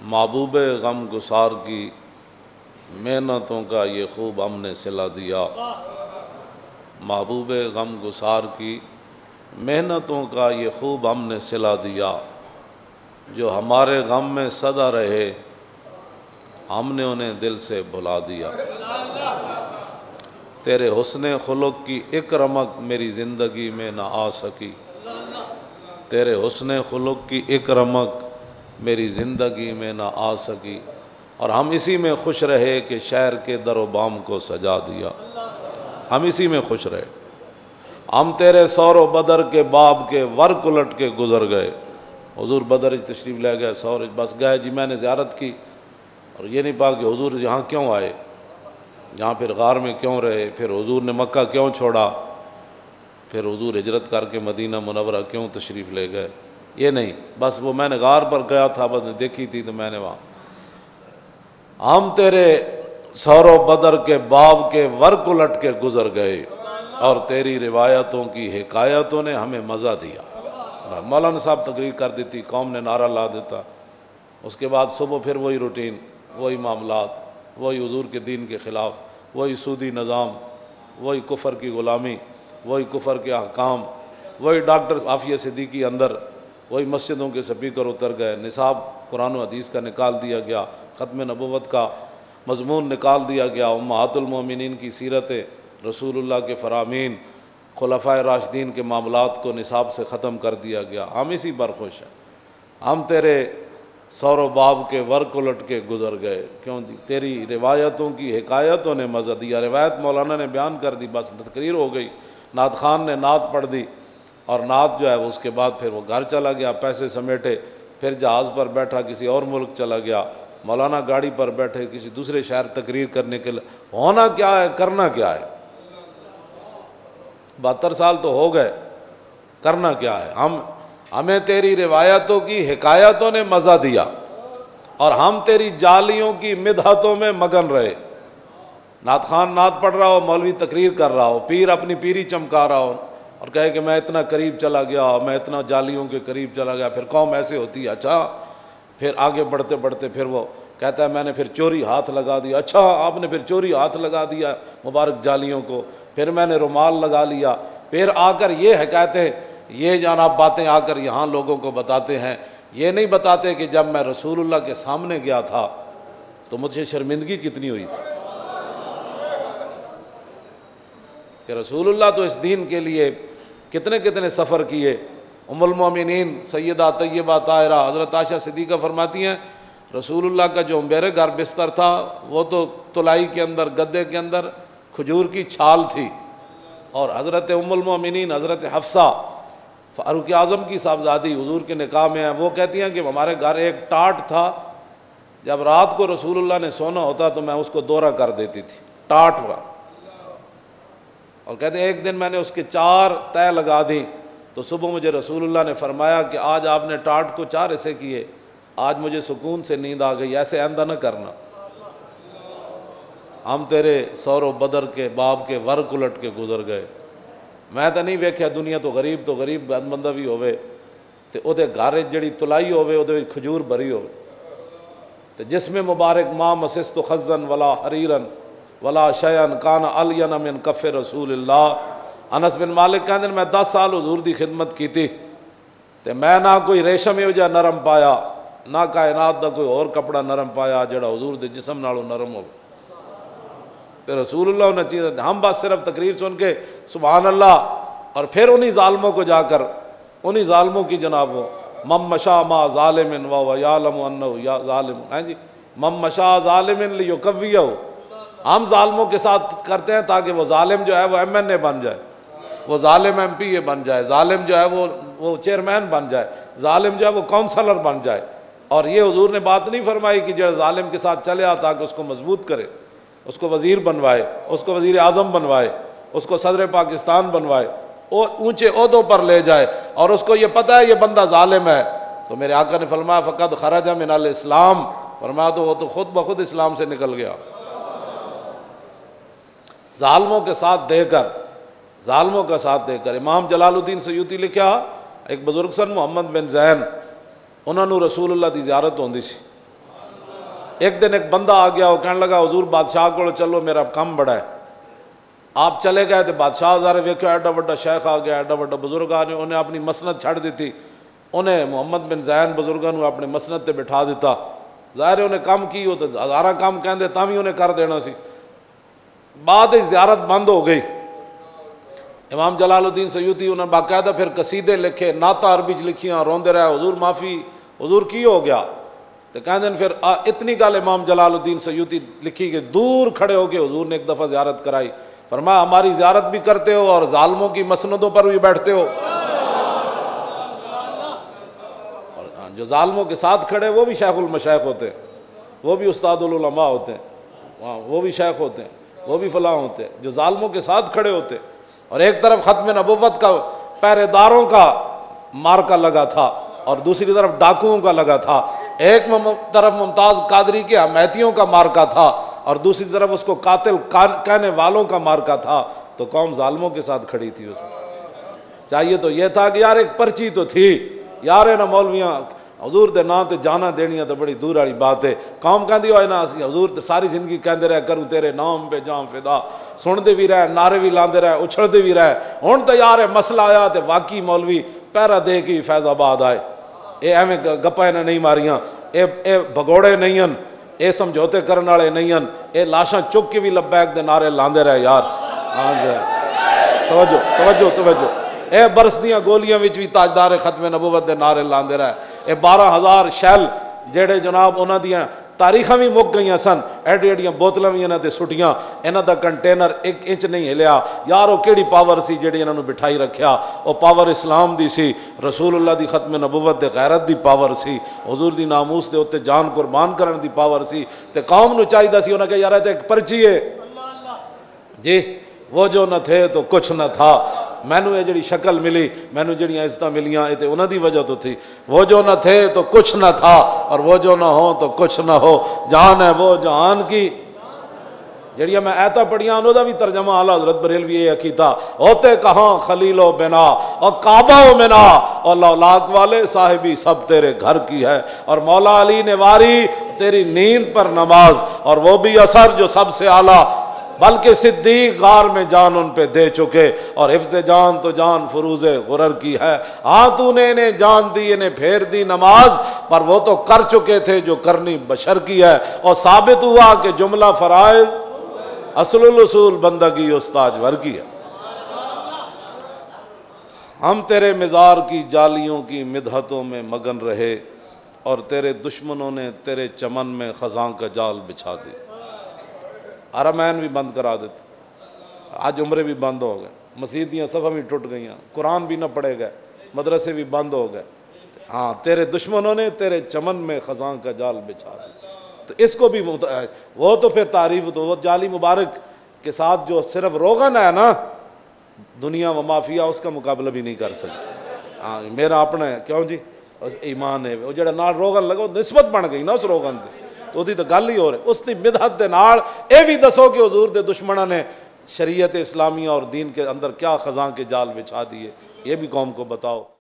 महबूब गम गुसार की मेहनतों का ये खूब हमने सिला दिया। महबूब गम गुसार की मेहनतों का ये खूब हमने सिला दिया। जो हमारे गम में सदा रहे हमने उन्हें दिल से भुला दिया। तेरे हुस्न खुलुक की एक रमक मेरी ज़िंदगी में ना आ सकी। तेरे हुस्न खुलुक की एक रमक मेरी ज़िंदगी में ना आ सकी। और हम इसी में खुश रहे कि शहर के दरो बाम को सजा दिया। हम इसी में खुश रहे। हम तेरे सौर बदर के बाब के वर्क उलट के गुज़र गए। हुजूर बदर तशरीफ़ ले गए, सौर बस गए जी, मैंने ज़ियारत की और ये नहीं पा कि हुजूर यहाँ क्यों आए, यहाँ फिर गार में क्यों रहे, फिर हुजूर ने मक्का क्यों छोड़ा, फिर हुजूर हिजरत करके मदीना मुनव्वरा क्यों तशरीफ़ ले गए। ये नहीं, बस वो मैंने गार पर गया था, बस देखी थी तो मैंने वहाँ। हम तेरे सौर बदर के बाब के वर्क उलट के गुज़र गए और तेरी रिवायतों की हिकायतों ने हमें मज़ा दिया। मौलाना साहब तकरीर कर देती, कौम ने नारा ला देता, उसके बाद सुबह फिर वही रूटीन, वही मामलात, वही हुजूर के दीन के ख़िलाफ़, वही सूदी निज़ाम, वही कुफ़र की ग़ुलामी, वही कुफ़र के अहकाम, वही डॉक्टर आफ़िया सिद्दीकी अंदर, वही मस्जिदों के स्पीकर उतर गए, निसाब कुरान व हदीस का निकाल दिया गया, ख़त्म नबुव्वत का मज़मून निकाल दिया गया, उम्महातुल मोमिनीन की सीरत रसूलुल्लाह के फ़रामीन खुलफ़ाए राशिदीन के मामलात को निसाब से ख़त्म कर दिया गया। हम इसी पर खुश हैं। हम तेरे सौर बाब के वर्क उलट के गुज़र गए, क्यों जी तेरी रिवायतों की हिकायतों ने मज़ा दिया। रिवायत मौलाना ने बयान कर दी, बस तकरीर हो गई, नात खान ने नात पढ़ दी और नात जो है उसके बाद फिर वो घर चला गया, पैसे समेटे, फिर जहाज़ पर बैठा किसी और मुल्क चला गया, मौलाना गाड़ी पर बैठे किसी दूसरे शहर तकरीर करने के लिए। होना क्या है, करना क्या है? 72 साल तो हो गए, करना क्या है? हमें तेरी रिवायतों की हिकायतों ने मज़ा दिया और हम तेरी जालियों की मिदहतों में मगन रहे। नात खान नात पढ़ रहा हो, मौलवी तकरीर कर रहा हो, पीर अपनी पीरी चमका रहा हो और कहे कि मैं इतना करीब चला गया, मैं इतना जालियों के करीब चला गया, फिर कौम ऐसे होती है। अच्छा, फिर आगे बढ़ते बढ़ते फिर वो कहता है मैंने फिर चोरी हाथ लगा दिया। अच्छा, आपने फिर चोरी हाथ लगा दिया मुबारक जालियों को, फिर मैंने रुमाल लगा लिया। फिर आकर ये हकायतें, ये जनाब बातें आकर यहाँ लोगों को बताते हैं। ये नहीं बताते कि जब मैं रसूलुल्लाह के सामने गया था तो मुझे शर्मिंदगी कितनी हुई थी कि रसूलुल्लाह तो इस दीन के लिए कितने कितने सफ़र किए। उम्मुल मोमिनीन सैयदा तय्यबा ताहिरा हज़रत आयशा सिद्दीक़ा फरमाती हैं रसूलुल्लाह का जो मेरे घर बिस्तर था वो तो तुलाई के अंदर, गद्दे के अंदर खजूर की छाल थी और हज़रत उम्मुल मोमिनीन हज़रत हफ्सा फ़ारूक आज़म की साहबजादी हुजूर के निकाह में है, वो कहती हैं कि हमारे घर एक टाट था, जब रात को रसूलुल्लाह ने सोना होता तो मैं उसको दोहरा कर देती थी, टाट हुआ। और कहते हैं एक दिन मैंने उसके 4 तय लगा दी तो सुबह मुझे रसूलुल्लाह ने फरमाया कि आज आपने टाट को 4 ऐसे किए, आज मुझे सुकून से नींद आ गई, ऐसे आंदा न करना। हम तेरे सौर बदर के बाब के वर्क उलट के गुजर गए। मैं तो नहीं वेख्या दुनिया तो गरीब बंदा भी होवे ते ओदे घर जिहड़ी तुलाई होवे ओदे विच खजूर भरी होवे ते जिसमें मुबारक मां मसिस तो खज़न वला हरीरन वला शयन कान अलयन मिन कफ़ रसूलिल्लाह। अनस बिन मालिक कहते मैं 10 साल हुजूर दी खिदमत की ते मैं ना कोई रेशम इहो जिहा नरम पाया, ना कायनात दा कोई होर कपड़ा नरम पाया जिहड़ा हुजूर दे जिस्म नालों नरम होवे। तो रसूलुल्लाह ने चीज़, हम बस सिर्फ तकरीर सुन के सुभान अल्लाह और फिर उन्हीं ज़ालिमों को जाकर उन्हीं ज़ालिमों की जनाब वो मम मशा मा ज़ालिमिन व यालमु अन्नहु या ज़ालिम हैं जी, मम मशा ज़ालिमिन लियुकव्वियहु। हम ज़ालिमों के साथ करते हैं ताकि वो ज़ालिम जो है वो MNA बन जाए, वो ज़ालिम MPA बन जाए, ज़ालिम जो है वो चेयरमैन बन जाए, ज़ालिम जो है वो काउंसलर बन जाए। और ये हुजूर ने बात नहीं फरमाई कि जो ज़ालिम के साथ चले आ ताकि उसको मजबूत करे, उसको वज़ीर बनवाए, उसको वज़ीर आज़म बनवाए, उसको सदर पाकिस्तान बनवाए, और ऊंचे ओहदों पर ले जाए और उसको ये पता है ये बंदा ज़ालिम है तो मेरे आका ने फरमाया फ़क़द खरजा मिनल इस्लाम, फरमाया तो वो तो खुद ब खुद इस्लाम से निकल गया। ज़ालिमों के साथ देकर, ज़ालिमों का साथ देकर इमाम जलालुद्दीन सयूती लिखा एक बुजुर्ग सन मोहम्मद बिन ज़ैन, उन्होंने रसूलुल्लाह की ज़ियारत होंदी सी एक दिन एक बंदा आ गया, वो कहने लगा हुजूर बादशाह को चलो मेरा काम बड़ा है। आप चले गए तो बादशाह ज़ारे वेख्यो एडा वड्डा शेख आ गया, एडा वड्डा बुजुर्ग आ गया, उन्हें अपनी मसनद छड़ दी थी, उन्हें मुहम्मद बिन ज़ैन बुजुर्गों को अपने मसनद से बिठा दिता। ज़ाहिर उन्हें काम की हो तो हज़ारा काम कहते भी उन्हें कर देना सी। बाद ज़ियारत बंद हो गई। इमाम जलालुद्दीन सयूती उन्हें बाकायदा फिर कसीदे लिखे, नाता अरबी च लिखियाँ, रोंदे रहे हुजूर माफ़ी, हुजूर की हो गया। तो कहते फिर इतनी गल इमाम जलालुद्दीन सयूती लिखी कि दूर खड़े होकर हुजूर ने एक दफ़ा ज़ियारत कराई, फरमाया हमारी ज़ियारत भी करते हो और जालमों की मसनदों पर भी बैठते हो। और जो जालमों के साथ खड़े वो भी शेखुल मशाइख होते हैं, वो भी उस्तादुल उलमा होते हैं, वहाँ वो भी शेख होते हैं, वो भी फलाह होते हैं, जो जालमों के साथ खड़े होते हैं। और एक तरफ ख़त्म नबुव्वत का पहरेदारों का मार्का लगा था और दूसरी तरफ डाकुओं का लगा था। एक तरफ मुमताज़ कादरी के हमैतियों का मार्का था और दूसरी तरफ उसको कातिल कहने वालों का मार्का था। तो कौम जालमों के साथ खड़ी थी। उसमें चाहिए तो यह था कि यार एक पर्ची तो थी यार, है ना मौलवियाँ हजूर के नाम से जाना देनिया तो बड़ी दूर वाली बात है। कौम कहती हो ना असी हजूर तो सारी जिंदगी कहते रहे करूँ तेरे नाम पे जाम फिदा, सुनते भी रहे, नारे भी लाते रहे, उछलते भी रहे। हुण तो यार मसला आया तो वाकई मौलवी पैरा दे के फैजाबाद आए। ये एवं गप्पा इन्हें नहीं मारियां, ये भगोड़े नहीं हैं, ये समझौते करने वाले नहीं हैं, ये लाशा चुक के भी लब्बैक दे नारे लाते रहे यार। हाँ जी तवज्जो तवज्जो तवज्जो। ये बरस दियाँ गोलियां विच भी ताजदार खत्मे नबुवत दे नारे लाते रहे। ये 12,000 शैल जेड़े जनाब उन्हों दियाँ तारीखां भी मुक गई सन, एडी एडियां बोतलां भी इन्होंने सुटियां, इन्हों का कंटेनर 1 इंच नहीं हिलिया यार। वो केड़ी पावर सी जेड़ी इन्होंने बिठाई रखा, वो पावर इस्लाम दी सी, रसूलुल्लाह दी खत्म नबुवत दे गैरत दी पावर सी, हुजूर दी नामूस दे उत्ते जान कुर्बान करने दी पावर सी। ते कौम नूं चाहिदा सी उन्हें कहा यार ये एक पर्ची है जी, वो जो न थे तो कुछ न था। मैनू ये जी शक्ल मिली, मैनू जड़ियाँ इज्जत मिलियाँ ये तो उन्होंने वजह तो थी। वो जो न थे तो कुछ न था और वो जो ना हो तो कुछ न हो। जान है वो जहान की, जड़ियाँ मैं ऐता पढ़िया उन्होंने भी तर्जमा आला हज़रत बरेलवी ये अकीदा, होते कहाँ खलीलो बिना और काबा मिना और लौलाक वाले साहिबी सब तेरे घर की है। और मौला अली ने वारी तेरी नींद पर नमाज, और वो भी असर जो सबसे आला, बल्कि सिद्दीक गार में जान उन पे दे चुके। और हिफ्ज़ जान तो जान फुरूज़े गुरर की है। हाँ तूने इन्हें जान दी, इन्हें फेर दी नमाज, पर वो तो कर चुके थे जो करनी बशर की है। और साबित हुआ कि जुमला फराइज असलुल उसूल बंदगी उस्ताजवर की है। हम तेरे मिज़ार की जालियों की मिदहतों में मगन रहे और तेरे दुश्मनों ने तेरे चमन में ख़ज़ां का जाल बिछा दी। हरमैन भी बंद करा देते, आज उम्रे भी बंद हो गए, मसीदियाँ सफ़ा भी टूट गई, कुरान भी न पढ़े गए, मदरसे भी बंद हो गए। हाँ तेरे दुश्मनों ने तेरे चमन में ख़ज़ां का जाल बिछा दिया। तो इसको भी वो तो फिर तारीफ, तो वो जाली मुबारक के साथ जो सिर्फ रोगन है ना दुनिया व माफिया, उसका मुकाबला भी नहीं कर सकते। हाँ मेरा अपना है क्यों जी ईमान है, वो जरा नाल रोगन लगो निस्बत बन गई ना उस रोगन की, तो उसकी तो गल ही हो रही। उसकी मिदहत दे नाल ये भी दसो कि हुजूर दे दुश्मनों ने शरीयत इस्लामिया और दीन के अंदर क्या ख़ज़ां के जाल बिछा दिए, ये भी कौम को बताओ।